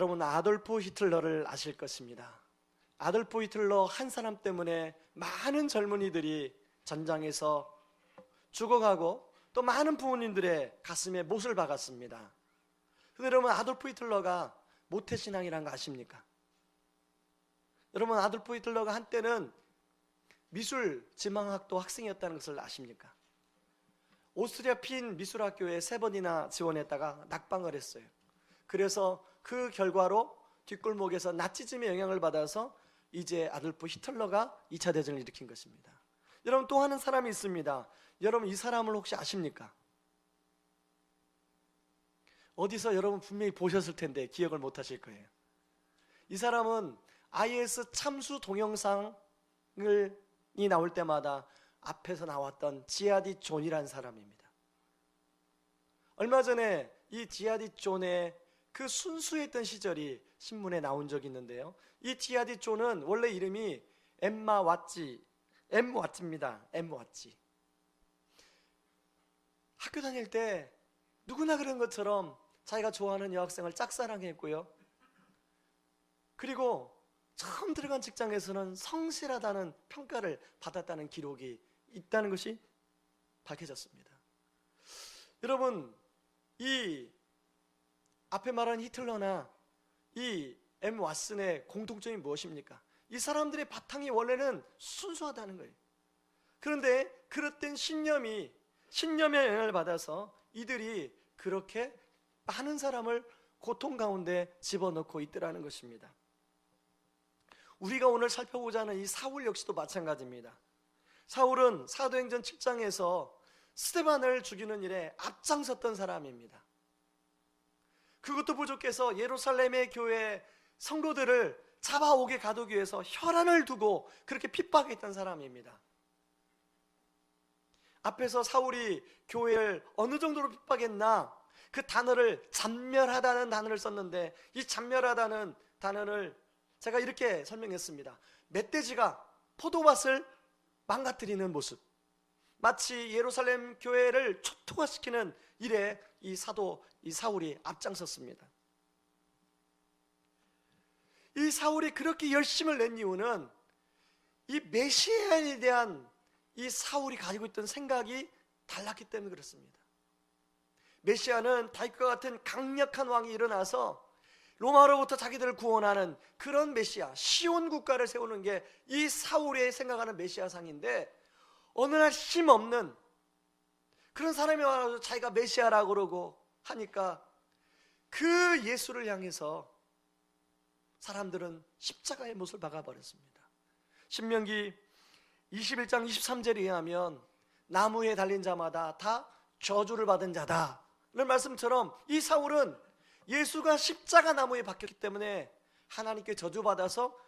여러분, 아돌프 히틀러를 아실 것입니다. 아돌프 히틀러 한 사람 때문에 많은 젊은이들이 전장에서 죽어가고 또 많은 부모님들의 가슴에 못을 박았습니다. 근데 여러분, 아돌프 히틀러가 모태신앙이란 거 아십니까? 여러분, 아돌프 히틀러가 한때는 미술 지망학도 학생이었다는 것을 아십니까? 오스트리아 핀 미술학교에 3번이나 지원했다가 낙방을 했어요. 그래서 그 결과로 뒷골목에서 나치즘의 영향을 받아서 이제 아돌프 히틀러가 2차 대전을 일으킨 것입니다. 여러분, 또 하는 사람이 있습니다. 여러분, 이 사람을 혹시 아십니까? 어디서 여러분 분명히 보셨을 텐데 기억을 못 하실 거예요. 이 사람은 IS 참수 동영상이 나올 때마다 앞에서 나왔던 지하디 존이라는 사람입니다. 얼마 전에 이 지하디 존의 그 순수했던 시절이 신문에 나온 적이 있는데요, 이 지하디 존은 원래 이름이 엠마 왓지입니다. 엠 왓지. 학교 다닐 때 누구나 그런 것처럼 자기가 좋아하는 여학생을 짝사랑했고요, 그리고 처음 들어간 직장에서는 성실하다는 평가를 받았다는 기록이 있다는 것이 밝혀졌습니다. 여러분, 이 앞에 말한 히틀러나 이 엠 왓슨의 공통점이 무엇입니까? 이 사람들의 바탕이 원래는 순수하다는 거예요. 그런데 그릇된 신념의 영향을 받아서 이들이 그렇게 많은 사람을 고통 가운데 집어넣고 있더라는 것입니다. 우리가 오늘 살펴보자 하는 이 사울 역시도 마찬가지입니다. 사울은 사도행전 7장에서 스데반을 죽이는 일에 앞장섰던 사람입니다. 그것도 부족해서 예루살렘의 교회 성도들을 잡아오게 가두기 위해서 혈안을 두고 그렇게 핍박했던 사람입니다. 앞에서 사울이 교회를 어느 정도로 핍박했나, 그 단어를 잔멸하다는 단어를 썼는데, 이 잔멸하다는 단어를 제가 이렇게 설명했습니다. 멧돼지가 포도밭을 망가뜨리는 모습, 마치 예루살렘 교회를 초토화시키는 일에 이 사울이 앞장섰습니다. 이 사울이 그렇게 열심을 낸 이유는 이 메시아에 대한 이 사울이 가지고 있던 생각이 달랐기 때문에 그렇습니다. 메시아는 다윗과 같은 강력한 왕이 일어나서 로마로부터 자기들을 구원하는 그런 메시아, 시온 국가를 세우는 게 이 사울이 생각하는 메시아상인데, 어느 날 힘없는 그런 사람이 와서 자기가 메시아라고 그러고 하니까 그 예수를 향해서 사람들은 십자가의 못을 박아버렸습니다. 신명기 21장 23절에 의하면 나무에 달린 자마다 다 저주를 받은 자다는 말씀처럼 이 사울은 예수가 십자가 나무에 박혔기 때문에 하나님께 저주받아서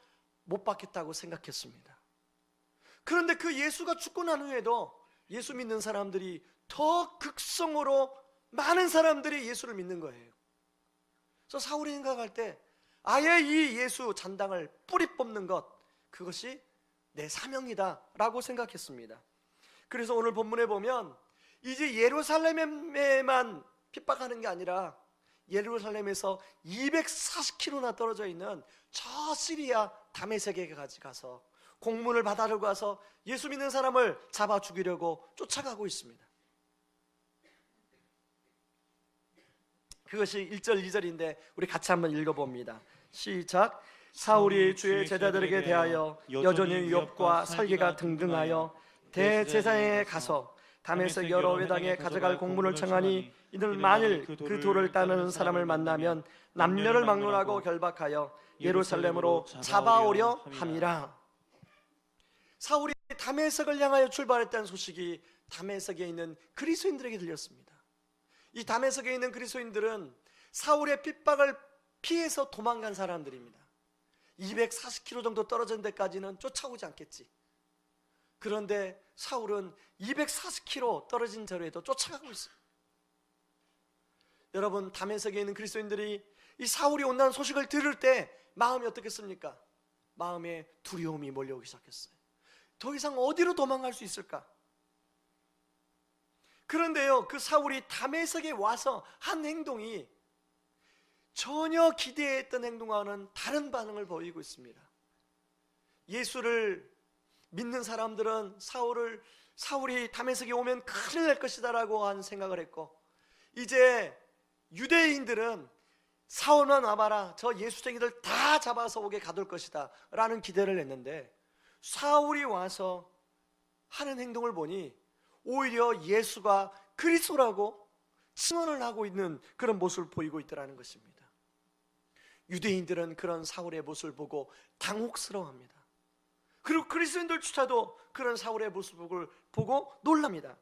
못 박혔다고 생각했습니다. 그런데 그 예수가 죽고 난 후에도 예수 믿는 사람들이 더 극성으로 많은 사람들이 예수를 믿는 거예요. 그래서 사울이 생각할 때 아예 이 예수 잔당을 뿌리 뽑는 것, 그것이 내 사명이다 라고 생각했습니다. 그래서 오늘 본문에 보면 이제 예루살렘에만 핍박하는 게 아니라 예루살렘에서 240km나 떨어져 있는 저 시리아 다메섹에까지 가서 공문을 받아들고 가서 예수 믿는 사람을 잡아 죽이려고 쫓아가고 있습니다. 그것이 1절 2절인데 우리 같이 한번 읽어봅니다. 시작. 사울이 주의 제자들에게 대하여 여전히 위협과 설계가 등등하여 대제사장에 가서 다메섹 여러 회당에 가져갈 공문을 청하니 이들 만일 그 도를 따르는 사람을 만나면 남녀를 막론하고 결박하여 예루살렘으로 잡아오려 함이라. 사울이 다메섹을 향하여 출발했다는 소식이 다메섹에 있는 그리스도인들에게 들렸습니다. 이 다메섹에 있는 그리스도인들은 사울의 핍박을 피해서 도망간 사람들입니다. 240km 정도 떨어진 데까지는 쫓아오지 않겠지. 그런데 사울은 240km 떨어진 자리에도 쫓아가고 있어요. 여러분, 다메섹에 있는 그리스도인들이 이 사울이 온다는 소식을 들을 때 마음이 어떻겠습니까? 마음에 두려움이 몰려오기 시작했어요. 더 이상 어디로 도망갈 수 있을까? 그런데요, 그 사울이 다메섹에 와서 한 행동이 전혀 기대했던 행동과는 다른 반응을 보이고 있습니다. 예수를 믿는 사람들은 사울이 다메섹에 오면 큰일 날 것이다라고 한 생각을 했고, 이제 유대인들은 사울만 와봐라, 저 예수쟁이들 다 잡아서 오게 가둘 것이다 라는 기대를 했는데, 사울이 와서 하는 행동을 보니 오히려 예수가 그리스도라고 증언을 하고 있는 그런 모습을 보이고 있더라는 것입니다. 유대인들은 그런 사울의 모습을 보고 당혹스러워합니다. 그리고 그리스도인들조차도 그런 사울의 모습을 보고 놀랍니다.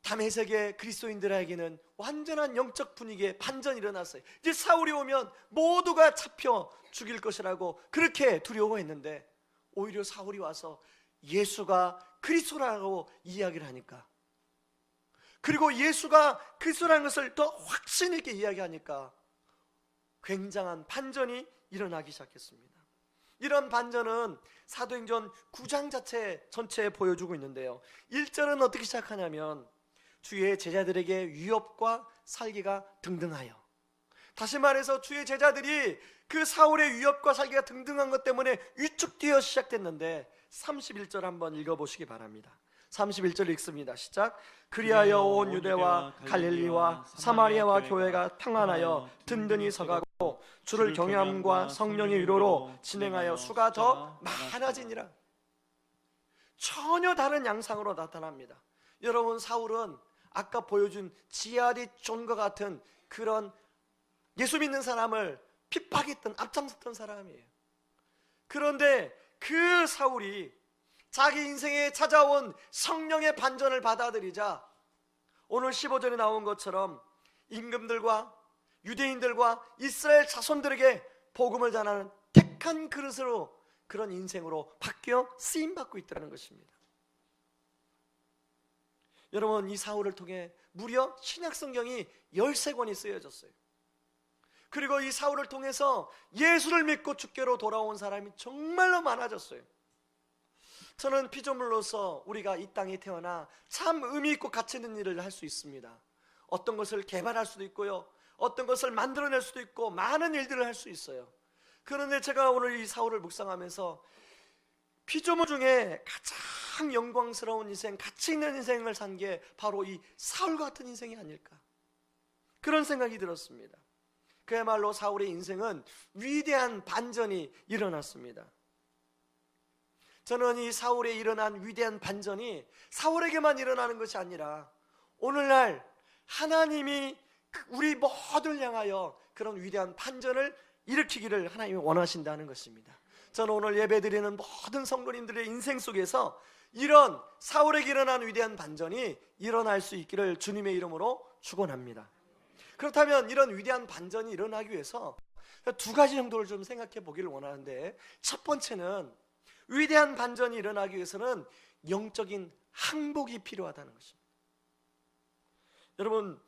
다메섹의 그리스도인들에게는 완전한 영적 분위기에 반전이 일어났어요. 이제 사울이 오면 모두가 잡혀 죽일 것이라고 그렇게 두려워했는데, 오히려 사울이 와서 예수가 그리스도라고 이야기를 하니까, 그리고 예수가 그리스도라는 것을 더 확신 있게 이야기하니까 굉장한 반전이 일어나기 시작했습니다. 이런 반전은 사도행전 9장 전체에 보여주고 있는데요, 1절은 어떻게 시작하냐면 주의 제자들에게 위협과 살기가 등등하여, 다시 말해서 주의 제자들이 그 사울의 위협과 살기가 등등한 것 때문에 위축되어 시작됐는데, 31절 한번 읽어보시기 바랍니다. 31절 읽습니다. 시작. 그리하여 온 유대와 갈릴리와 사마리아와 교회가 평안하여 든든히 서가고 주를 경외함과 성령의 위로로 진행하여 수가 더 많아지니라. 전혀 다른 양상으로 나타납니다. 여러분, 사울은 아까 보여준 지하디 존과 같은 그런 예수 믿는 사람을 핍박했던, 앞장섰던 사람이에요. 그런데 그 사울이 자기 인생에 찾아온 성령의 반전을 받아들이자 오늘 15절에 나온 것처럼 임금들과 유대인들과 이스라엘 자손들에게 복음을 전하는 택한 그릇으로, 그런 인생으로 바뀌어 쓰임받고 있다는 것입니다. 여러분, 이 사울을 통해 무려 신약성경이 13권이 쓰여졌어요. 그리고 이 사울을 통해서 예수를 믿고 주께로 돌아온 사람이 정말로 많아졌어요. 저는 피조물로서 우리가 이 땅에 태어나 참 의미 있고 가치 있는 일을 할 수 있습니다. 어떤 것을 개발할 수도 있고요, 어떤 것을 만들어낼 수도 있고, 많은 일들을 할 수 있어요. 그런데 제가 오늘 이 사울을 묵상하면서 피조물 중에 가장 영광스러운 인생, 가치 있는 인생을 산 게 바로 이 사울 같은 인생이 아닐까, 그런 생각이 들었습니다. 그야말로 사울의 인생은 위대한 반전이 일어났습니다. 저는 이 사울에 일어난 위대한 반전이 사울에게만 일어나는 것이 아니라 오늘날 하나님이 우리 모두를 향하여 그런 위대한 반전을 일으키기를 하나님이 원하신다는 것입니다. 저는 오늘 예배드리는 모든 성도님들의 인생 속에서 이런 사울에게 일어난 위대한 반전이 일어날 수 있기를 주님의 이름으로 축원합니다. 그렇다면 이런 위대한 반전이 일어나기 위해서 두 가지 정도를 좀 생각해 보기를 원하는데, 첫 번째는 위대한 반전이 일어나기 위해서는 영적인 항복이 필요하다는 것입니다. 여러분,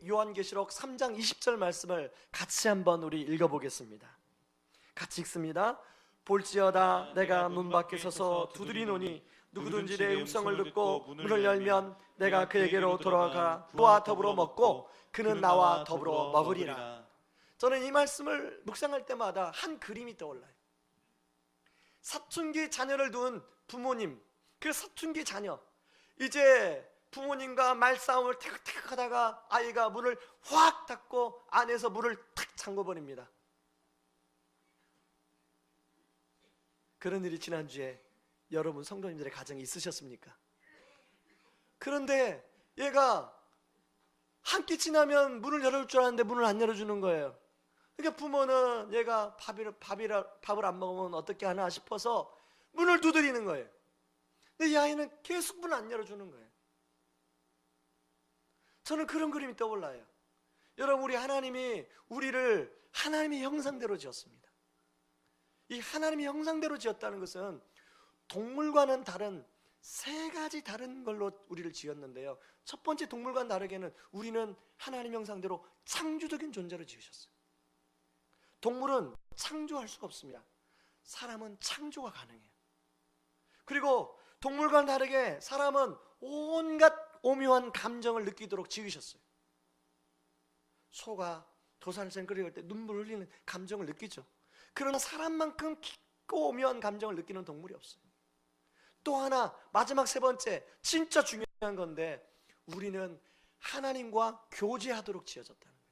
요한계시록 3장 20절 말씀을 같이 한번 우리 읽어보겠습니다. 같이 읽습니다. 볼지어다 내가 문 밖에 서서 두드리노니 누구든지 내 음성을 듣고 문을 열면 내가 그에게로 돌아가 그와 더불어 먹고 그는 나와 더불어 먹으리라. 저는 이 말씀을 묵상할 때마다 한 그림이 떠올라요. 사춘기 자녀를 둔 부모님, 그 사춘기 자녀, 이제 부모님과 말싸움을 태극태극 하다가 아이가 문을 확 닫고 안에서 문을 탁 잠궈버립니다. 그런 일이 지난주에 여러분 성도님들의 가정에 있으셨습니까? 그런데 얘가 한 끼 지나면 문을 열어줄 줄 알았는데 문을 안 열어주는 거예요. 그러니까 부모는 얘가 밥을 안 먹으면 어떻게 하나 싶어서 문을 두드리는 거예요. 근데 이 아이는 계속 문을 안 열어주는 거예요. 저는 그런 그림이 떠올라요. 여러분, 우리 하나님이 우리를 하나님의 형상대로 지었습니다. 이 하나님의 형상대로 지었다는 것은 동물과는 다른 세 가지 다른 걸로 우리를 지었는데요, 첫 번째 동물과는 다르게는 우리는 하나님 형상대로 창조적인 존재로 지으셨어요. 동물은 창조할 수가 없습니다. 사람은 창조가 가능해요. 그리고 동물과는 다르게 사람은 온갖 오묘한 감정을 느끼도록 지으셨어요. 소가 도살생 끓일 때 눈물 흘리는 감정을 느끼죠. 그러나 사람만큼 깊고 오묘한 감정을 느끼는 동물이 없어요. 또 하나, 마지막 세 번째, 진짜 중요한 건데, 우리는 하나님과 교제하도록 지어졌다는 거예요.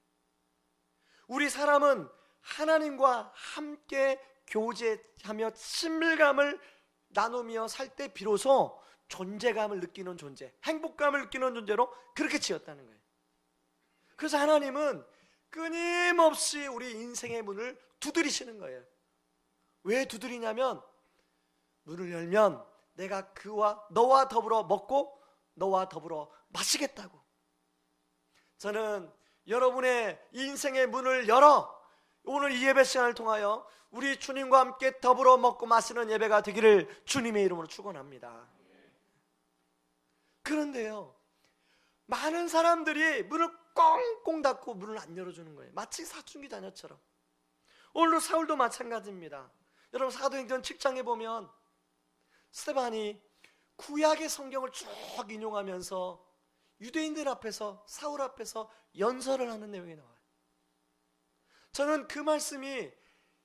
우리 사람은 하나님과 함께 교제하며 친밀감을 나누며 살 때 비로소 존재감을 느끼는 존재, 행복감을 느끼는 존재로 그렇게 지었다는 거예요. 그래서 하나님은 끊임없이 우리 인생의 문을 두드리시는 거예요. 왜 두드리냐면, 문을 열면 내가 너와 더불어 먹고 너와 더불어 마시겠다고. 저는 여러분의 인생의 문을 열어 오늘 이 예배 시간을 통하여 우리 주님과 함께 더불어 먹고 마시는 예배가 되기를 주님의 이름으로 축원합니다. 그런데요, 많은 사람들이 문을 꽁꽁 닫고 문을 안 열어주는 거예요. 마치 사춘기 자녀처럼. 오늘도 사울도 마찬가지입니다. 여러분, 사도행전 7장에 보면 스데반이 구약의 성경을 쭉 인용하면서 유대인들 앞에서, 사울 앞에서 연설을 하는 내용이 나와요. 저는 그 말씀이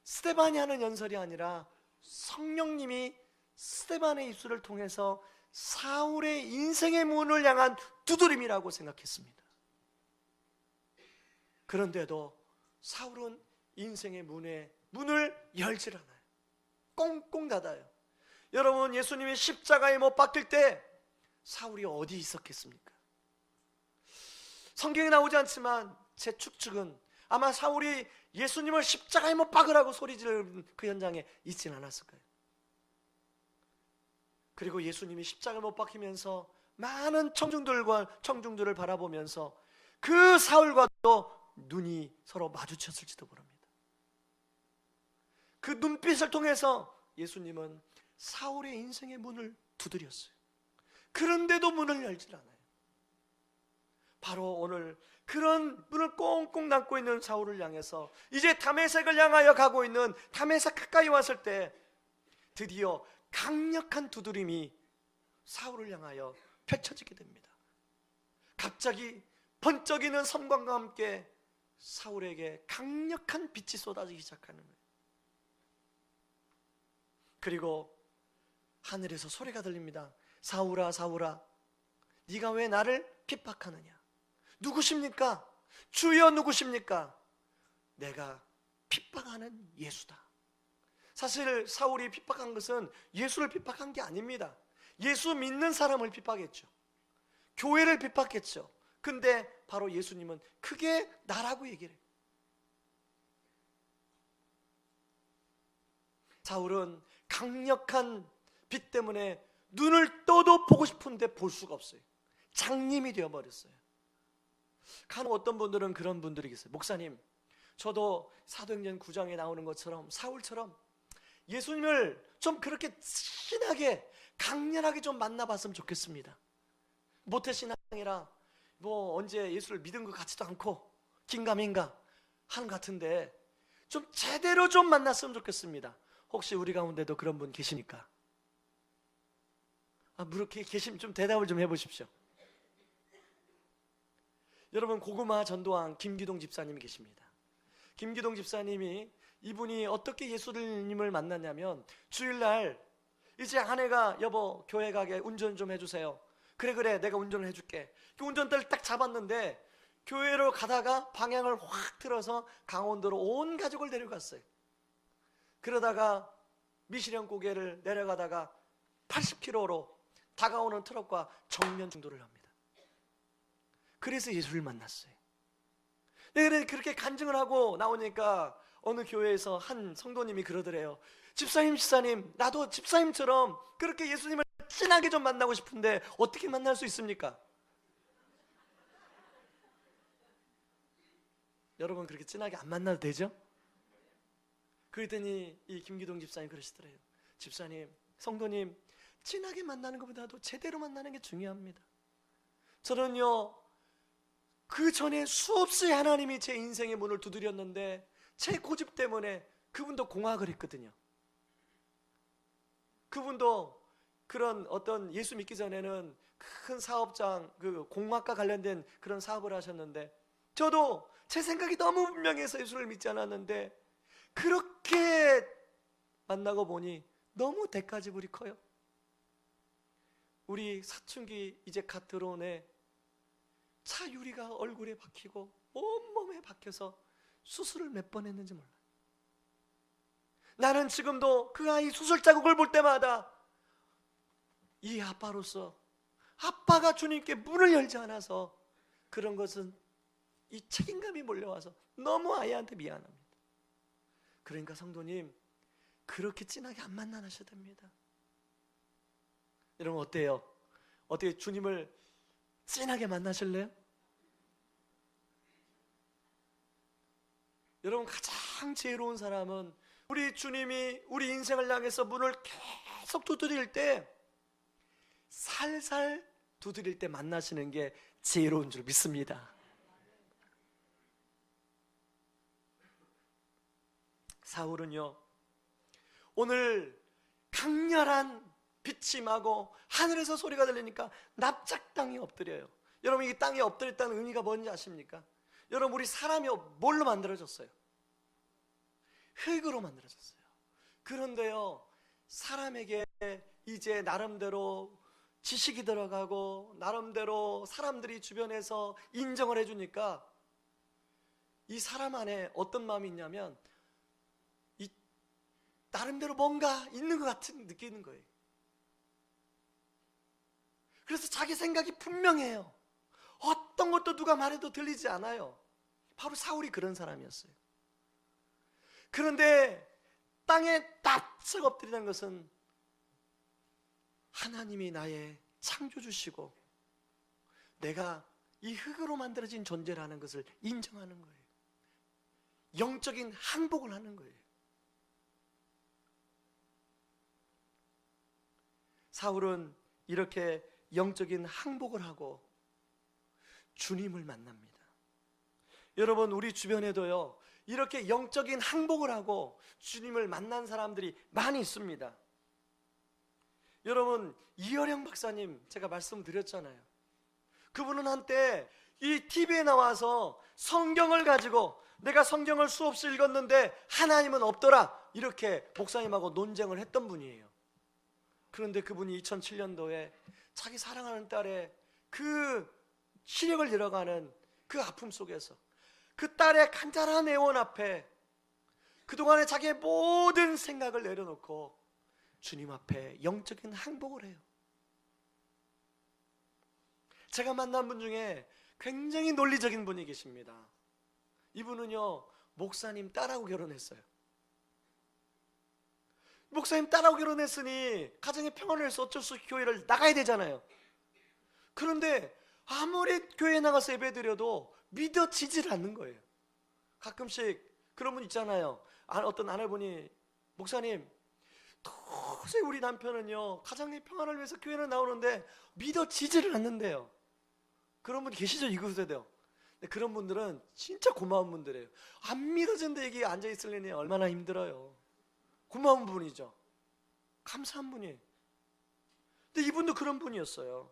스데반이 하는 연설이 아니라 성령님이 스데반의 입술을 통해서 사울의 인생의 문을 향한 두드림이라고 생각했습니다. 그런데도 사울은 인생의 문을 열질 않아요. 꽁꽁 닫아요. 여러분, 예수님이 십자가에 못 박힐 때 사울이 어디 있었겠습니까? 성경에 나오지 않지만 제 추측은 아마 사울이 예수님을 십자가에 못 박으라고 소리 지르는 그 현장에 있진 않았을 거예요. 그리고 예수님이 십자가에 못 박히면서 많은 청중들을 바라보면서 그 사울과도 눈이 서로 마주쳤을지도 모릅니다. 그 눈빛을 통해서 예수님은 사울의 인생의 문을 두드렸어요. 그런데도 문을 열질 않아요. 바로 오늘 그런 문을 꽁꽁 닫고 있는 사울을 향해서 이제 다메섹을 향하여 가고 있는 다메섹 가까이 왔을 때 드디어 강력한 두드림이 사울을 향하여 펼쳐지게 됩니다. 갑자기 번쩍이는 섬광과 함께 사울에게 강력한 빛이 쏟아지기 시작하는 거예요. 그리고 하늘에서 소리가 들립니다. 사울아, 사울아, 네가 왜 나를 핍박하느냐? 누구십니까? 주여, 누구십니까? 내가 핍박하는 예수다. 사실 사울이 핍박한 것은 예수를 핍박한 게 아닙니다. 예수 믿는 사람을 핍박했죠. 교회를 핍박했죠. 근데 바로 예수님은 크게 나라고 얘기를 해요. 사울은 강력한 빛 때문에 눈을 떠도 보고 싶은데 볼 수가 없어요. 장님이 되어버렸어요. 간혹 어떤 분들은 그런 분들이 계세요. 목사님, 저도 사도행전 9장에 나오는 것처럼 사울처럼 예수님을 좀 그렇게 친하게 강렬하게 좀 만나봤으면 좋겠습니다. 모태신앙이라 뭐 언제 예수를 믿은 것 같지도 않고 긴가민가 하는 것 같은데 좀 제대로 좀 만났으면 좋겠습니다. 혹시 우리 가운데도 그런 분 계십니까? 그렇게 계시면 좀 대답을 좀 해보십시오. 여러분, 고구마 전도왕 김기동 집사님이 계십니다. 김기동 집사님이 이분이 어떻게 예수님을 만났냐면 주일날 이제 아내가 여보 교회 가게 운전 좀 해주세요. 그래 내가 운전을 해줄게. 그 운전대를 딱 잡았는데 교회로 가다가 방향을 확 틀어서 강원도로 온 가족을 데려갔어요. 그러다가 미시령 고개를 내려가다가 80km로 다가오는 트럭과 정면 충돌을 합니다. 그래서 예수를 만났어요. 네, 그렇게 간증을 하고 나오니까 어느 교회에서 한 성도님이 그러더래요. 집사님, 나도 집사님처럼 그렇게 예수님을 진하게 좀 만나고 싶은데 어떻게 만날 수 있습니까? 여러분, 그렇게 진하게 안 만나도 되죠? 그랬더니 이 김기동 집사님 그러시더래요. 집사님, 성도님, 진하게 만나는 것보다도 제대로 만나는 게 중요합니다. 저는요, 그 전에 수없이 하나님이 제 인생의 문을 두드렸는데 제 고집 때문에 그분도 공학을 했거든요. 그분도 그런 어떤 예수 믿기 전에는 큰 사업장, 그 공학과 관련된 그런 사업을 하셨는데 저도 제 생각이 너무 분명해서 예수를 믿지 않았는데 그렇게 만나고 보니 너무 대가지불이 커요. 우리 사춘기 이제 갓 들어온 애 차 유리가 얼굴에 박히고 온몸에 박혀서 수술을 몇 번 했는지 몰라요. 나는 지금도 그 아이 수술 자국을 볼 때마다 이 아빠로서, 아빠가 주님께 문을 열지 않아서 그런 것은 이 책임감이 몰려와서 너무 아이한테 미안합니다. 그러니까 성도님, 그렇게 진하게 안 만나셔야 됩니다. 여러분 어때요? 어떻게 주님을 진하게 만나실래요? 여러분 가장 지혜로운 사람은 우리 주님이 우리 인생을 향해서 문을 계속 두드릴 때, 살살 두드릴 때 만나시는 게 지혜로운 줄 믿습니다. 사울은요, 오늘 강렬한 빛이 임하고 하늘에서 소리가 들리니까 납작 땅에 엎드려요. 여러분, 이 땅에 엎드렸다는 의미가 뭔지 아십니까? 여러분, 우리 사람이 뭘로 만들어졌어요? 흙으로 만들어졌어요. 그런데요, 사람에게 이제 나름대로 지식이 들어가고 나름대로 사람들이 주변에서 인정을 해주니까 이 사람 안에 어떤 마음이 있냐면 이 나름대로 뭔가 있는 것 같은 느끼는 거예요. 그래서 자기 생각이 분명해요. 어떤 것도 누가 말해도 들리지 않아요. 바로 사울이 그런 사람이었어요. 그런데 땅에 납작 엎드리는 것은 하나님이 나의 창조주시고 내가 이 흙으로 만들어진 존재라는 것을 인정하는 거예요. 영적인 항복을 하는 거예요. 사울은 이렇게 영적인 항복을 하고 주님을 만납니다. 여러분, 우리 주변에도요, 이렇게 영적인 항복을 하고 주님을 만난 사람들이 많이 있습니다. 여러분, 이어령 박사님 제가 말씀드렸잖아요. 그분은 한때 이 TV에 나와서 성경을 가지고 내가 성경을 수없이 읽었는데 하나님은 없더라, 이렇게 목사님하고 논쟁을 했던 분이에요. 그런데 그분이 2007년도에 자기 사랑하는 딸의 그 시력을 잃어가는 그 아픔 속에서 그 딸의 간절한 애원 앞에 그동안에 자기의 모든 생각을 내려놓고 주님 앞에 영적인 항복을 해요. 제가 만난 분 중에 굉장히 논리적인 분이 계십니다. 이분은요, 목사님 딸하고 결혼했어요. 목사님 딸하고 결혼했으니 가정의 평안을 위해서 어쩔 수 없이 교회를 나가야 되잖아요. 그런데 아무리 교회에 나가서 예배드려도 믿어지질 않는 거예요. 가끔씩 그런 분 있잖아요. 어떤 아내분이, 목사님 도저히 우리 남편은요 가정의 평안을 위해서 교회를 나오는데 믿어지지를 않는데요. 그런 분 계시죠? 이곳에도요. 그런 분들은 진짜 고마운 분들이에요. 안 믿어진데 여기 앉아있으려니 얼마나 힘들어요. 고마운 분이죠. 감사한 분이에요. 근데 이분도 그런 분이었어요.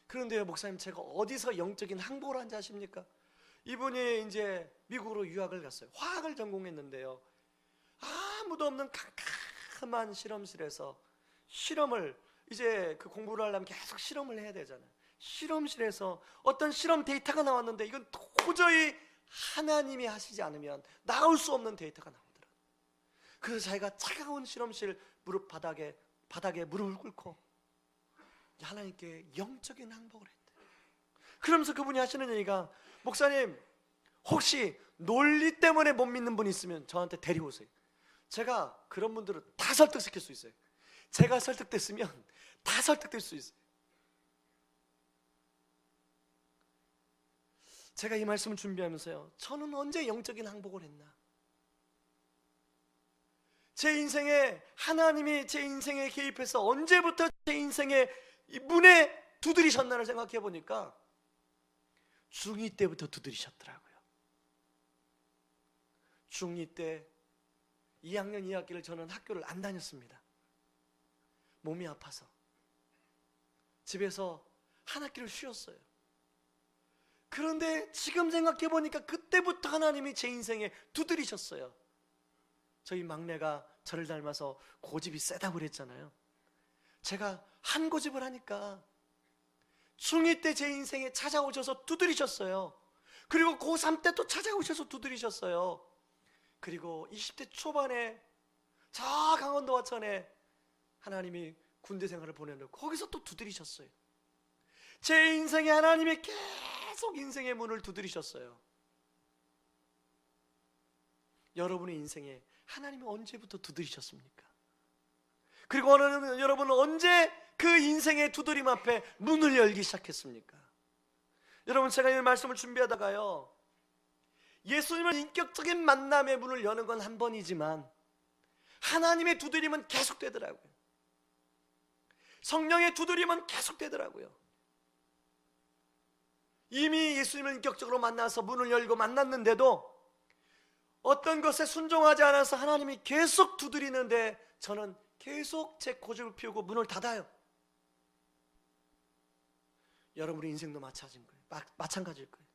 그런데요, 목사님, 제가 어디서 영적인 항복을 한지 아십니까? 이분이 이제 미국으로 유학을 갔어요. 화학을 전공했는데요, 아무도 없는 캄캄한 실험실에서 실험을, 이제 그 공부를 하려면 계속 실험을 해야 되잖아요. 실험실에서 어떤 실험 데이터가 나왔는데 이건 도저히 하나님이 하시지 않으면 나올 수 없는 데이터가 나오더라고요. 그래서 자기가 차가운 실험실 바닥에 무릎을 꿇고 하나님께 영적인 항복을 했대요. 그러면서 그분이 하시는 얘기가, 목사님 혹시 논리 때문에 못 믿는 분 있으면 저한테 데려오세요. 제가 그런 분들을 다 설득시킬 수 있어요. 제가 설득됐으면 다 설득될 수 있어요. 제가 이 말씀을 준비하면서요, 저는 언제 영적인 항복을 했나? 제 인생에 하나님이 제 인생에 개입해서 언제부터 제 인생에 이 문에 두드리셨나를 생각해 보니까 중2 때부터 두드리셨더라고요. 중2 때 2학년 2학기를 저는 학교를 안 다녔습니다. 몸이 아파서 집에서 한 학기를 쉬었어요. 그런데 지금 생각해 보니까 그때부터 하나님이 제 인생에 두드리셨어요. 저희 막내가 저를 닮아서 고집이 세다고 그랬잖아요. 제가 한 고집을 하니까 중2 때 제 인생에 찾아오셔서 두드리셨어요. 그리고 고3 때 또 찾아오셔서 두드리셨어요. 그리고 20대 초반에 저 강원도 화천에 하나님이 군대 생활을 보내놓고 거기서 또 두드리셨어요. 제 인생에 하나님이 계속 인생의 문을 두드리셨어요. 여러분의 인생에 하나님이 언제부터 두드리셨습니까? 그리고 여러분은 언제 그 인생의 두드림 앞에 문을 열기 시작했습니까? 여러분, 제가 이 말씀을 준비하다가요, 예수님을 인격적인 만남의 문을 여는 건 한 번이지만 하나님의 두드림은 계속되더라고요. 성령의 두드림은 계속되더라고요. 이미 예수님을 인격적으로 만나서 문을 열고 만났는데도 어떤 것에 순종하지 않아서 하나님이 계속 두드리는데 저는 계속 제 고집을 피우고 문을 닫아요. 여러분의 인생도 마찬가지일 거예요.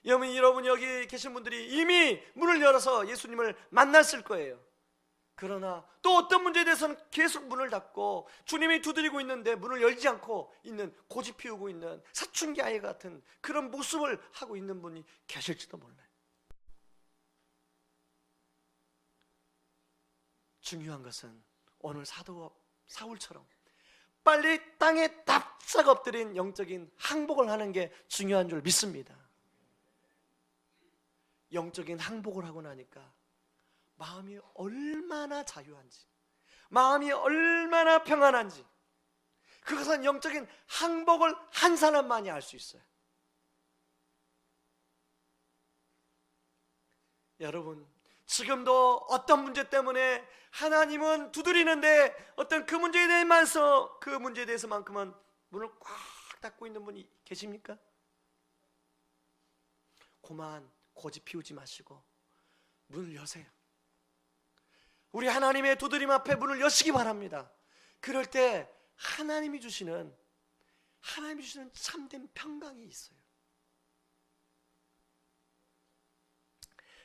여러분 여기 계신 분들이 이미 문을 열어서 예수님을 만났을 거예요. 그러나 또 어떤 문제에 대해서는 계속 문을 닫고 주님이 두드리고 있는데 문을 열지 않고 있는, 고집 피우고 있는 사춘기 아이 같은 그런 모습을 하고 있는 분이 계실지도 몰라요. 중요한 것은 오늘 사도 사울처럼 빨리 땅에 납작 엎드린 영적인 항복을 하는 게 중요한 줄 믿습니다. 영적인 항복을 하고 나니까 마음이 얼마나 자유한지, 마음이 얼마나 평안한지, 그것은 영적인 항복을 한 사람만이 알 수 있어요. 여러분, 지금도 어떤 문제 때문에 하나님은 두드리는데 어떤 그 문제에 대해서만큼은 문을 꽉 닫고 있는 분이 계십니까? 그만 고집 피우지 마시고 문을 여세요. 우리 하나님의 두드림 앞에 문을 여시기 바랍니다. 그럴 때 하나님이 주시는 참된 평강이 있어요.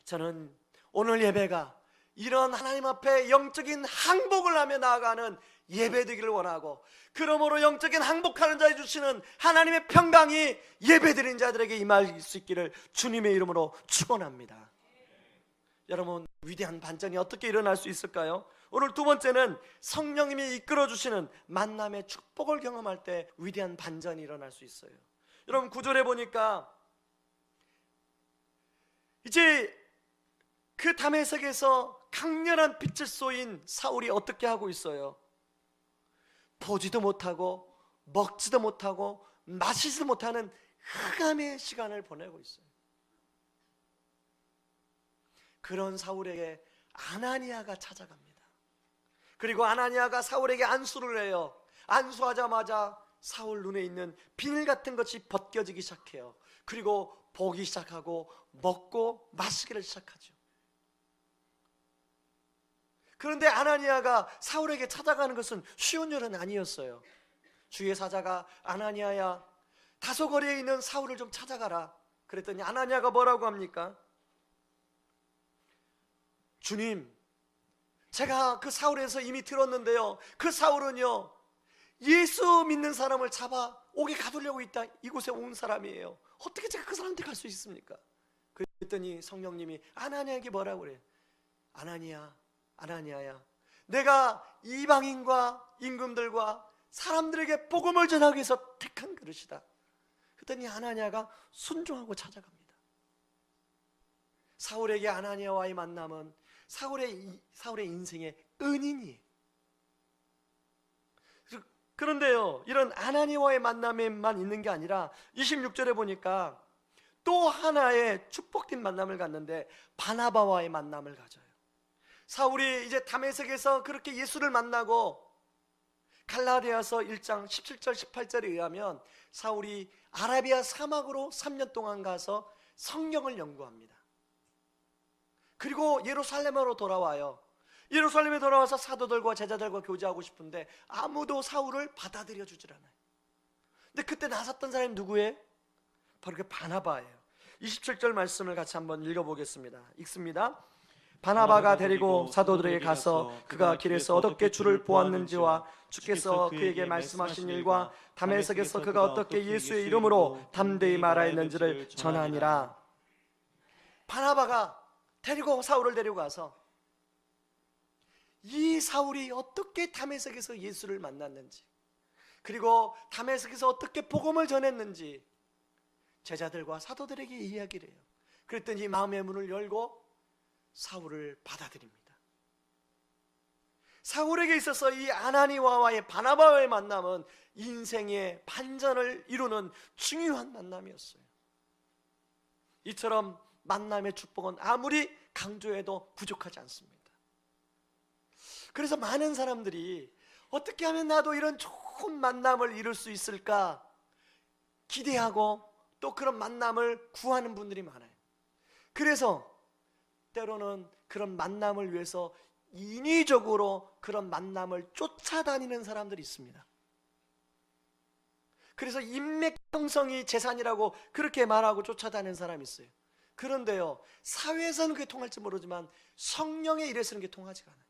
저는 오늘 예배가 이런 하나님 앞에 영적인 항복을 하며 나아가는 예배되기를 원하고, 그러므로 영적인 항복하는 자에 주시는 하나님의 평강이 예배드리는 자들에게 임할 수 있기를 주님의 이름으로 축원합니다. 여러분, 위대한 반전이 어떻게 일어날 수 있을까요? 오늘 두 번째는 성령님이 이끌어주시는 만남의 축복을 경험할 때 위대한 반전이 일어날 수 있어요. 여러분, 9절에 보니까 이제 그 다메섹에서 강렬한 빛을 쏘인 사울이 어떻게 하고 있어요? 보지도 못하고 먹지도 못하고 마시지도 못하는 흑암의 시간을 보내고 있어요. 그런 사울에게 아나니아가 찾아갑니다. 그리고 아나니아가 사울에게 안수를 해요. 안수하자마자 사울 눈에 있는 비늘 같은 것이 벗겨지기 시작해요. 그리고 보기 시작하고 먹고 마시기를 시작하죠. 그런데 아나니아가 사울에게 찾아가는 것은 쉬운 일은 아니었어요. 주의 사자가 아나니아야, 다소거리에 있는 사울을 좀 찾아가라. 그랬더니 아나니아가 뭐라고 합니까? 주님, 제가 그 사울에서 이미 들었는데요, 그 사울은요 예수 믿는 사람을 잡아 옥에 가두려고 있다, 이곳에 온 사람이에요. 어떻게 제가 그 사람한테 갈 수 있습니까? 그랬더니 성령님이 아나니아에게 뭐라고 그래요? 아나니아야, 내가 이방인과 임금들과 사람들에게 복음을 전하기 위해서 택한 그릇이다. 그랬더니 아나니아가 순종하고 찾아갑니다. 사울에게 아나니아와의 만남은 사울의 인생의 은인이에요. 그런데요, 이런 아나니아와의 만남에만 있는 게 아니라 26절에 보니까 또 하나의 축복된 만남을 갖는데 바나바와의 만남을 가져요. 사울이 이제 다메섹에서 그렇게 예수를 만나고 갈라디아서 1장 17절 18절에 의하면 사울이 아라비아 사막으로 3년 동안 가서 성경을 연구합니다. 그리고 예루살렘으로 돌아와요. 예루살렘에 돌아와서 사도들과 제자들과 교제하고 싶은데 아무도 사울을 받아들여 주질 않아요. 근데 그때 나섰던 사람이 누구예요? 바로 그 바나바예요. 27절 말씀을 같이 한번 읽어보겠습니다. 읽습니다. 바나바가 데리고 사도들에게 가서 그가 길에서 어떻게 주를 보았는지와 주께서 그에게 말씀하신 일과 다메섹에서 그가 어떻게 예수의 이름으로 담대히 말하였는지를 전하니라. 바나바가 사울을 데리고 가서 이 사울이 어떻게 다메섹에서 예수를 만났는지, 그리고 다메섹에서 어떻게 복음을 전했는지 제자들과 사도들에게 이야기를 해요. 그랬더니 마음의 문을 열고 사울을 받아들입니다. 사울에게 있어서 이 아나니아와의 바나바와의 만남은 인생의 반전을 이루는 중요한 만남이었어요. 이처럼 만남의 축복은 아무리 강조해도 부족하지 않습니다. 그래서 많은 사람들이 어떻게 하면 나도 이런 좋은 만남을 이룰 수 있을까 기대하고 또 그런 만남을 구하는 분들이 많아요. 그래서 때로는 그런 만남을 위해서 인위적으로 그런 만남을 쫓아다니는 사람들이 있습니다. 그래서 인맥 형성이 재산이라고 그렇게 말하고 쫓아다니는 사람이 있어요. 그런데요, 사회에서는 그게 통할지 모르지만 성령의 일에서는 그게 통하지가 않아요.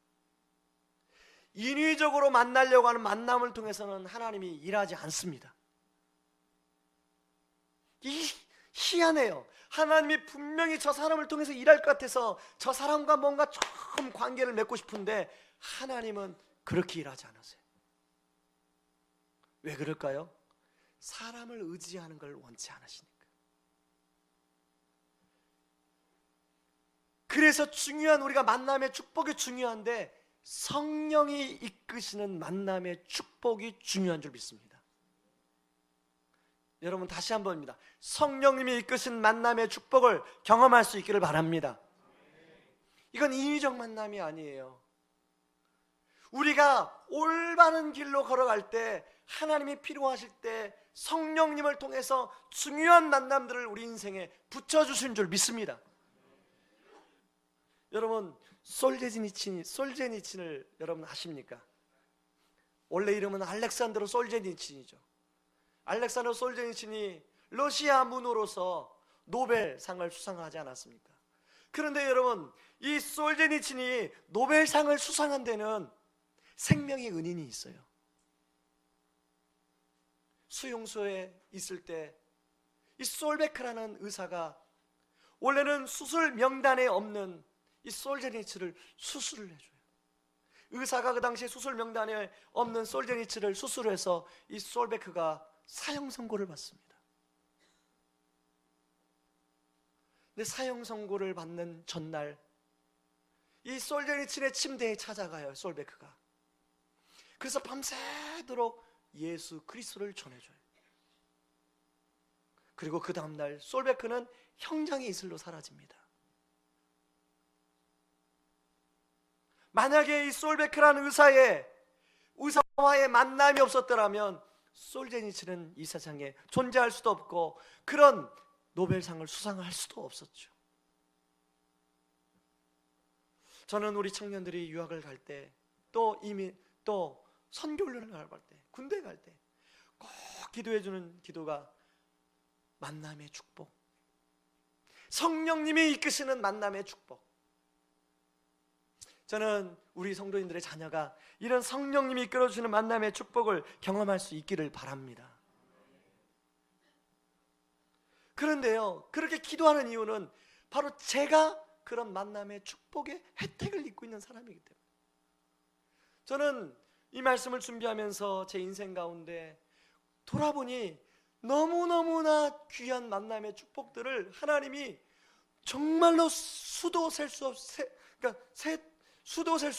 인위적으로 만나려고 하는 만남을 통해서는 하나님이 일하지 않습니다. 희한해요. 하나님이 분명히 저 사람을 통해서 일할 것 같아서 저 사람과 뭔가 조금 관계를 맺고 싶은데 하나님은 그렇게 일하지 않으세요. 왜 그럴까요? 사람을 의지하는 걸 원치 않으시니까. 그래서 중요한 우리가 만남의 축복이 중요한데 성령이 이끄시는 만남의 축복이 중요한 줄 믿습니다. 여러분 다시 한번입니다. 성령님이 이끄신 만남의 축복을 경험할 수 있기를 바랍니다. 이건 인위적 만남이 아니에요. 우리가 올바른 길로 걸어갈 때, 하나님이 필요하실 때 성령님을 통해서 중요한 만남들을 우리 인생에 붙여주신 줄 믿습니다. 여러분 솔제니친을 여러분 아십니까? 원래 이름은 알렉산드로 솔제니친이죠. 알렉산드로 솔제니친이 러시아 문호로서 노벨상을 수상하지 않았습니까? 그런데 여러분, 이 솔제니친이 노벨상을 수상한 데는 생명의 은인이 있어요. 수용소에 있을 때 이 솔베크라는 의사가 원래는 수술 명단에 없는 이 솔제니치를 수술을 해줘요. 의사가 그 당시에 수술 명단에 없는 솔제니치를 수술해서 이 솔베크가 사형 선고를 받습니다. 근데 사형 선고를 받는 전날 이 솔제니친의 침대에 찾아가요, 솔베크가. 그래서 밤새도록 예수 그리스도를 전해줘요. 그리고 그 다음날 솔베크는 형장의 이슬로 사라집니다. 만약에 이 솔베크라는 의사와의 만남이 없었더라면 솔제니치는 이 세상에 존재할 수도 없고 그런 노벨상을 수상할 수도 없었죠. 저는 우리 청년들이 유학을 갈 때 또 선교훈련을 갈 때, 군대 갈 때 꼭 기도해 주는 기도가 만남의 축복, 성령님이 이끄시는 만남의 축복. 저는 우리 성도님들의 자녀가 이런 성령님이 이끌어주시는 만남의 축복을 경험할 수 있기를 바랍니다. 그런데요, 그렇게 기도하는 이유는 바로 제가 그런 만남의 축복의 혜택을 입고 있는 사람이기 때문에. 저는 이 말씀을 준비하면서 제 인생 가운데 돌아보니 너무너무나 귀한 만남의 축복들을 하나님이 정말로 수도 셀 수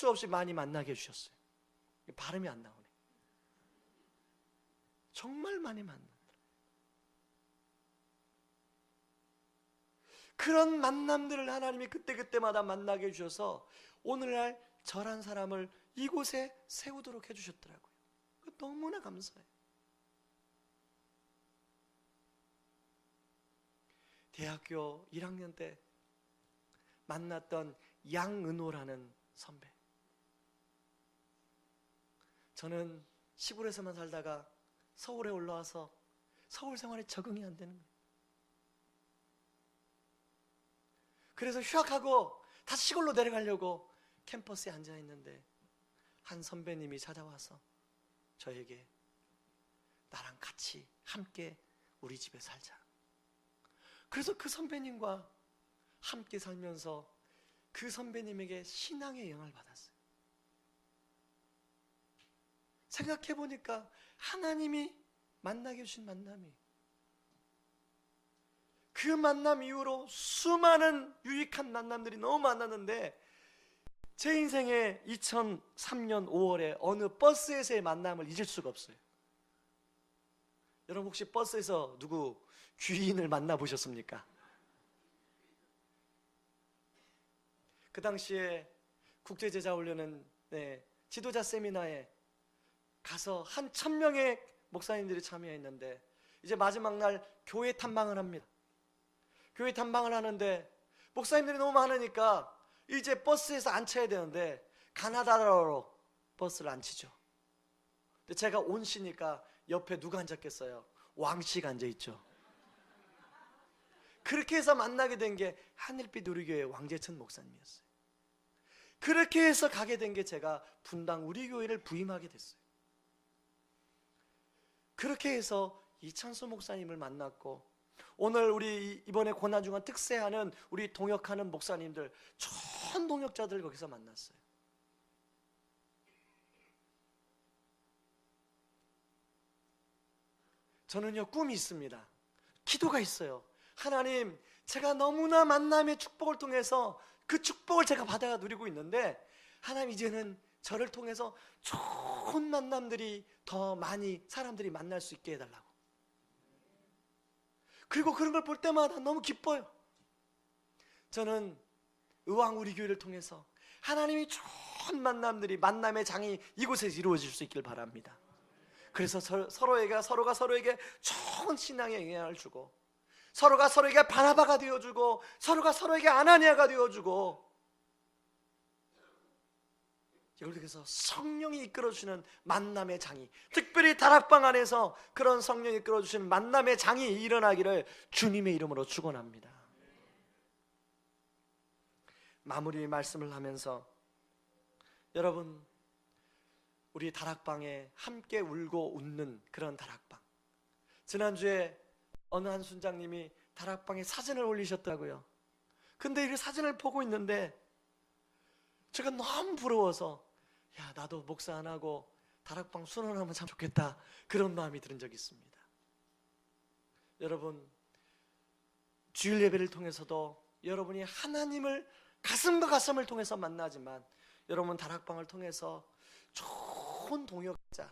없이 많이 만나게 해주셨어요. 발음이 안 나오네. 정말 많이 만난다. 그런 만남들을 하나님이 그때그때마다 만나게 해주셔서 오늘날 저란 사람을 이곳에 세우도록 해주셨더라고요. 너무나 감사해요. 대학교 1학년 때 만났던 양은호라는 선배. 저는 시골에서만 살다가 서울에 올라와서 서울 생활에 적응이 안 되는 거예요. 그래서 휴학하고 다시 시골로 내려가려고 캠퍼스에 앉아 있는데 한 선배님이 찾아와서 저에게 나랑 같이 함께 우리 집에 살자. 그래서 그 선배님과 함께 살면서 그 선배님에게 신앙의 영향을 받았어요. 생각해 보니까 하나님이 만나게 해주신 만남이, 그 만남 이후로 수많은 유익한 만남들이 너무 많았는데 제 인생에 2003년 5월에 어느 버스에서의 만남을 잊을 수가 없어요. 여러분 혹시 버스에서 누구 귀인을 만나보셨습니까? 그 당시에 국제제자훈련은 지도자 세미나에 가서 한 1000명의 목사님들이 참여했는데 이제 마지막 날 교회 탐방을 합니다. 교회 탐방을 하는데 목사님들이 너무 많으니까 이제 버스에서 앉혀야 되는데 가나다라로 버스를 앉히죠. 근데 제가 온시니까 옆에 누가 앉았겠어요? 왕씨가 앉아있죠. 그렇게 해서 만나게 된 게 하늘빛 우리교회 왕재천 목사님이었어요. 그렇게 해서 가게 된 게 제가 분당 우리교회를 부임하게 됐어요. 그렇게 해서 이찬수 목사님을 만났고, 오늘 우리 이번에 고난중간 특세하는 우리 동역하는 목사님들, 전 동역자들 거기서 만났어요. 저는요 꿈이 있습니다. 기도가 있어요. 하나님, 제가 너무나 만남의 축복을 통해서 그 축복을 제가 받아 누리고 있는데 하나님 이제는 저를 통해서 좋은 만남들이 더 많이 사람들이 만날 수 있게 해달라고. 그리고 그런 걸 볼 때마다 너무 기뻐요. 저는 의왕 우리 교회를 통해서 하나님이 좋은 만남들이, 만남의 장이 이곳에서 이루어질 수 있길 바랍니다. 그래서 서로가 서로에게 좋은 신앙의 영향을 주고, 서로가 서로에게 바나바가 되어주고, 서로가 서로에게 아나니아가 되어주고, 이렇게 해서 성령이 이끌어주시는 만남의 장이, 특별히 다락방 안에서 그런 성령이 이끌어주시는 만남의 장이 일어나기를 주님의 이름으로 축원합니다. 마무리 말씀을 하면서, 여러분, 우리 다락방에 함께 울고 웃는 그런 다락방, 지난주에 어느 한 순장님이 다락방에 사진을 올리셨더라고요. 근데 이 사진을 보고 있는데 제가 너무 부러워서, 야, 나도 목사 안 하고 다락방 순원하면 참 좋겠다, 그런 마음이 들은 적이 있습니다. 여러분, 주일 예배를 통해서도 여러분이 하나님을 가슴과 가슴을 통해서 만나지만, 여러분 다락방을 통해서 좋은 동역자,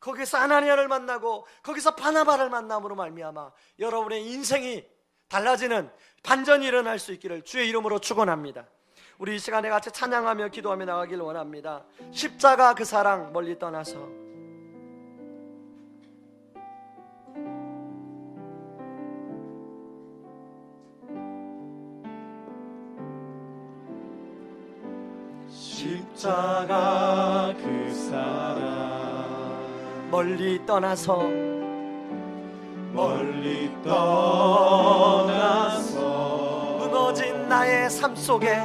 거기서 아나니아를 만나고 거기서 바나바를 만남으로 말미암아 여러분의 인생이 달라지는 반전이 일어날 수 있기를 주의 이름으로 축원합니다. 우리 이 시간에 같이 찬양하며 기도하며 나가기를 원합니다. 십자가 그 사랑 멀리 떠나서, 십자가 그 사랑 멀리 떠나서, 멀리 떠나서 무너진 나의 삶 속에,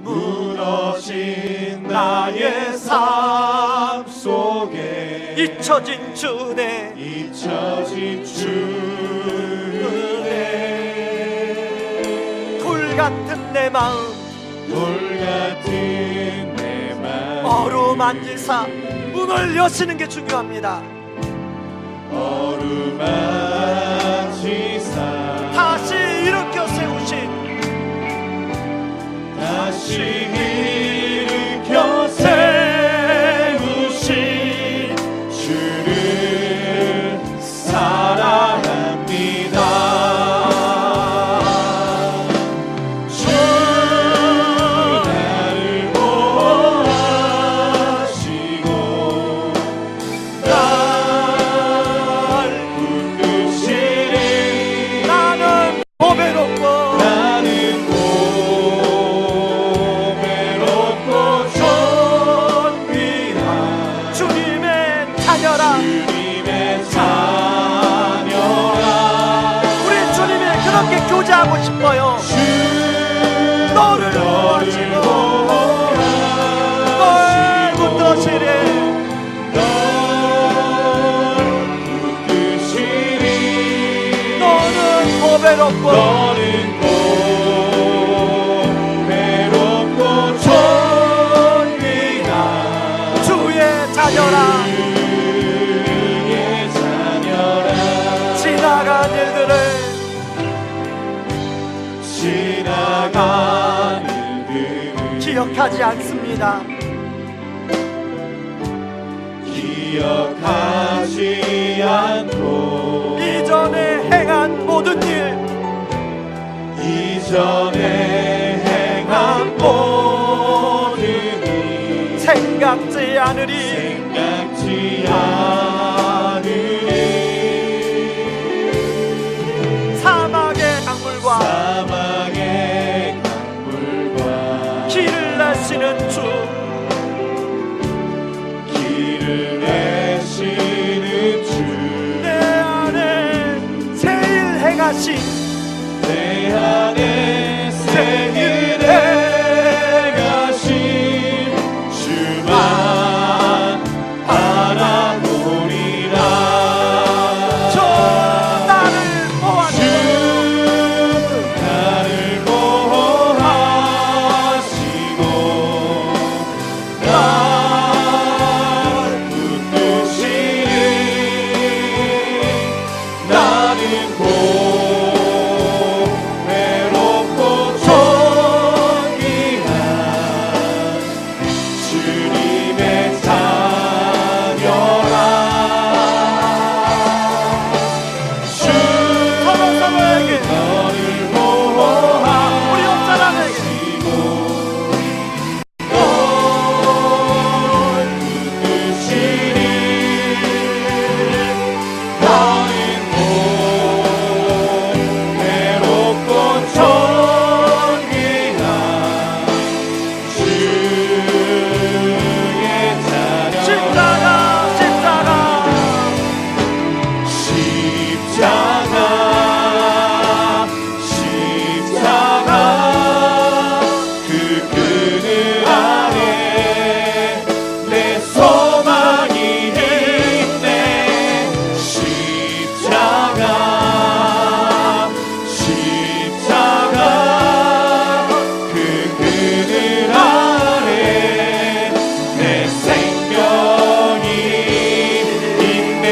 무너진 나의 삶 속에 잊혀진 주내, 잊혀진 주내 돌 같은 내 마음, 돌 같은 내 마음 어루만지사 문을 여시는 게 중요합니다. 어루만지사 다시 일으켜 세우신, 다시 일으켜 세우신 주를 사랑합니다. 주 나를 보호하시고 날 붙드시리, 날 붙드시고 널 붙드시리 너는 고배롭고 존귀한 주의 자녀라 지나간 일들을 기억하지 않습니다. 기억하지 않고 이전에 행한 모든 일 이전에 행한 모든 일 생각지 않으리 생각지 않으리 사막의 강물과 길을 내시는 주 내 안에 새일 행하신 내 안에 새일 행하신 주만 바라보리라 저 나를 보아주 나를 보호하시고 날 붙드시니 나는 고외롭고 존귀한 주님의 자녀라 서로에게 너를 보호하시고 우리 옆사람에게 널 붙드시니 너는 고외롭고 존귀한 주의 자녀 십자가 그 그늘 안에 내 소망이 있네 십자가 그 그늘 안에 내 생명이 있네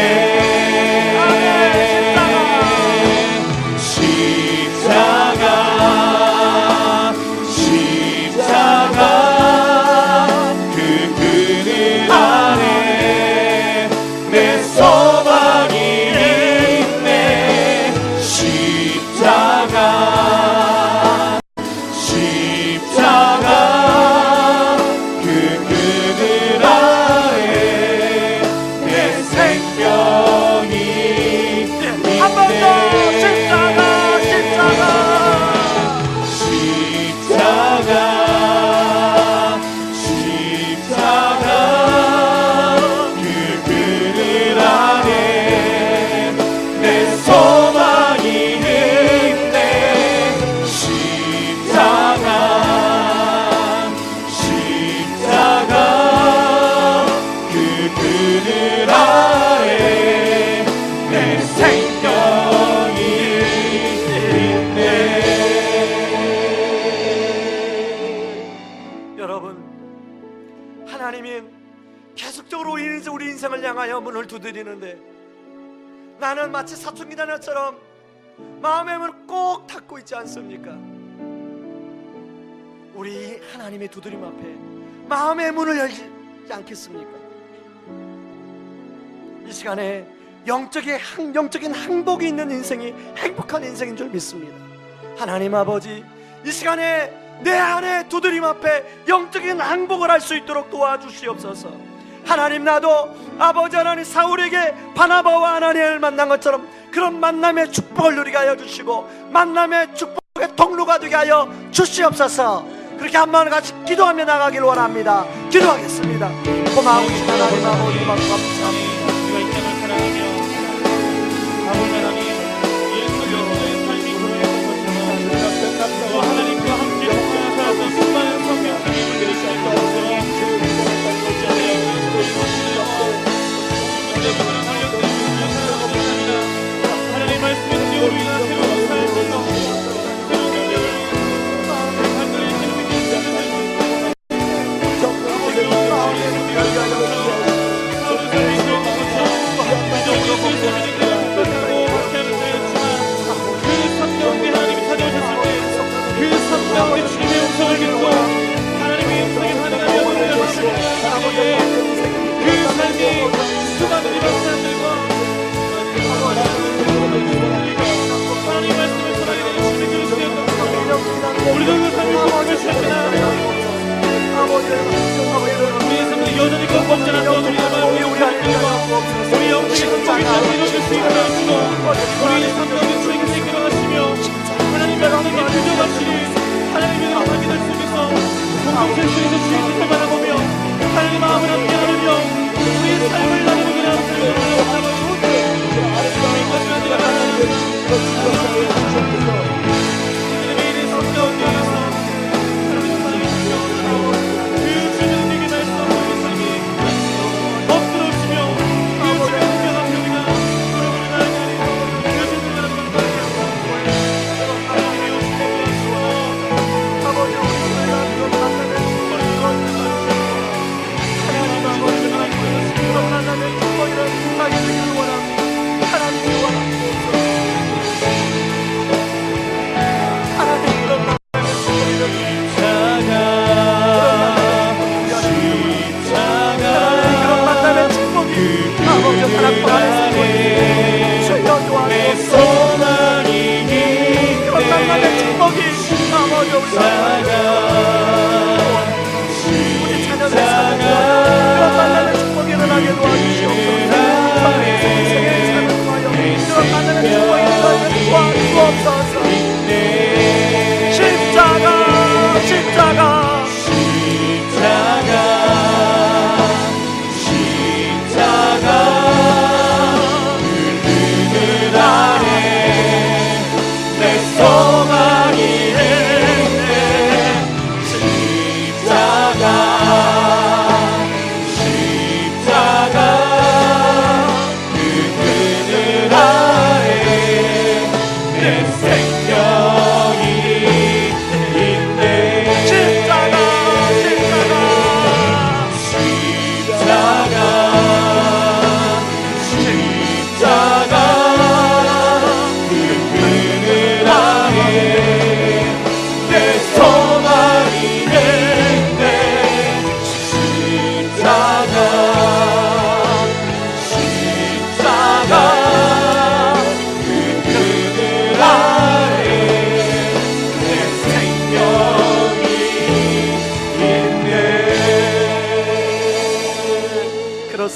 십자가 그 그늘 안에 내 소망이 있네 십자가 그 그늘 안에 내 생명이 한 번 더 십자가 그 그늘 안에 내 소망이 있네 십자가 그 그늘 안에 내 생명이 있네 여러분 하나님이 계속적으로 우리 인생을 향하여 문을 두드리는데 나는 마치 사춘기 자녀처럼 마음의 문을 꼭 닫고 있지 않습니까? 우리 하나님의 두드림 앞에 마음의 문을 열지 않겠습니까? 이 시간에 영적인 항복이 있는 인생이 행복한 인생인 줄 믿습니다. 하나님 아버지 이 시간에 내 안에 두드림 앞에 영적인 항복을 할 수 있도록 도와주시옵소서. 하나님 나도 아버지 하나님 사울에게 바나바와 아나니아를 만난 것처럼 그런 만남의 축복을 누리게 하여 주시고 만남의 축복의 통로가 되게 하여 주시옵소서. 그렇게 한 마음 같이 기도하며 나가길 원합니다. 기도하겠습니다. 고마우신 하나님 아버지 감사합니다. 우리가 이 땅을 사랑하며 아버지 하나님 예수님의 삶이 그러했던 것처럼 또 하나님과 함께 동행하셔서 수많은 음성을 듣고 하나님의 음성에 반응하며 우리가 나아갈 때에 그 삶이 수많은 이런 사람들과 하나님의 말씀을 전하게 되는 주님의 그리스도였던 우리도 그 삶을 꿈꾸며 살구나. 우리의 삶은 여전히 껌뻑잖아. 또 우리가 우리 하나님과 우리 영적인 행복이 다 이루어질 수 있게 하시고 우리의 삶가운데 주님께서 이끌어가시며 하나님의 하나님께 부정하시니 하나님의 하나님의 속에서 공동체 속에서 주님을 바라보며 하나님의 마음을 함께 나누며 우리의 삶을 나누는 하나님을 바라보며 주님과 주님과 하나님의 일의 삶 가운데 하나님의 사랑해 주시며 그 주님에게 말씀하고 우리의 삶이 엎드러지며 그 주님의 변함 우리가 여러분을 나아가는 그 주님의 하나님을 하나님의 오시고 아버지 만남의 축복이를 하게 되기를 원합니다. 하나님이 원합니다. 하나님 그런 만남의 축복이를 그런 만남의 축복이 아버지 하나님 안에 주여 도와주옵소서. 그런 만남의 축복이 아버지 우리 자녀들 삶에 그런 만남의 축복이 일어나게 도와주시옵소서. 생의 삶을 통하여 그런 만남의 축복이 일어나게 도와주옵소서.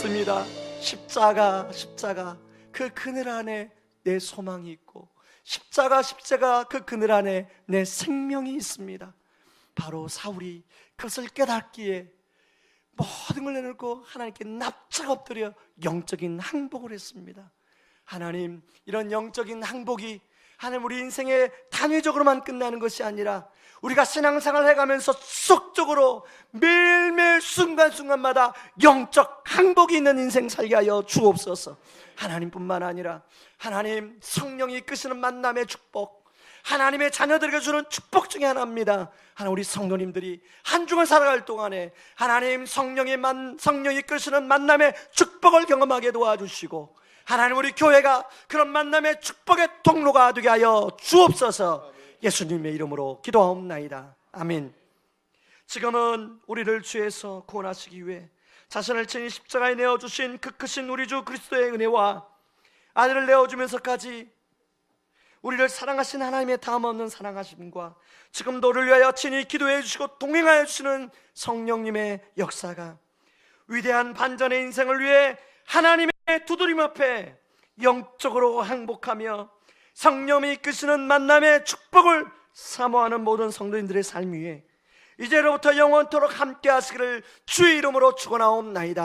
십자가 십자가 십자가 그 그늘 안에 내 소망이 있고 십자가 그 그늘 안에 내 생명이 있습니다. 바로 사울이 그것을 깨닫기에 모든 걸 내놓고 하나님께 납작 엎드려 영적인 항복을 했습니다. 하나님, 이런 영적인 항복이 하나님 우리 인생의 단위적으로만 끝나는 것이 아니라 우리가 신앙생활을 해가면서 지속적으로 매일매일 순간순간마다 영적 항복이 있는 인생 살게 하여 주옵소서. 하나님뿐만 아니라 하나님 성령이 이끄시는 만남의 축복, 하나님의 자녀들에게 주는 축복 중에 하나입니다. 하나님 우리 성도님들이 한 주간 살아갈 동안에 하나님 성령이 이끄시는 만남의 축복을 경험하게 도와주시고 하나님 우리 교회가 그런 만남의 축복의 통로가 되게 하여 주옵소서. 예수님의 이름으로 기도하옵나이다. 아멘. 지금은 우리를 죄에서 구원하시기 위해 자신을 친히 십자가에 내어주신 그 크신 우리 주 그리스도의 은혜와 아들을 내어주면서까지 우리를 사랑하신 하나님의 다함없는 사랑하심과 지금도 우리를 위하여 친히 기도해 주시고 동행하여 주시는 성령님의 역사가 위대한 반전의 인생을 위해 하나님의 두드림 앞에 영적으로 항복하며 성령이 이끄시는 만남의 축복을 사모하는 모든 성도인들의 삶 위에 이제로부터 영원토록 함께 하시기를 주의 이름으로 축원하옵나이다.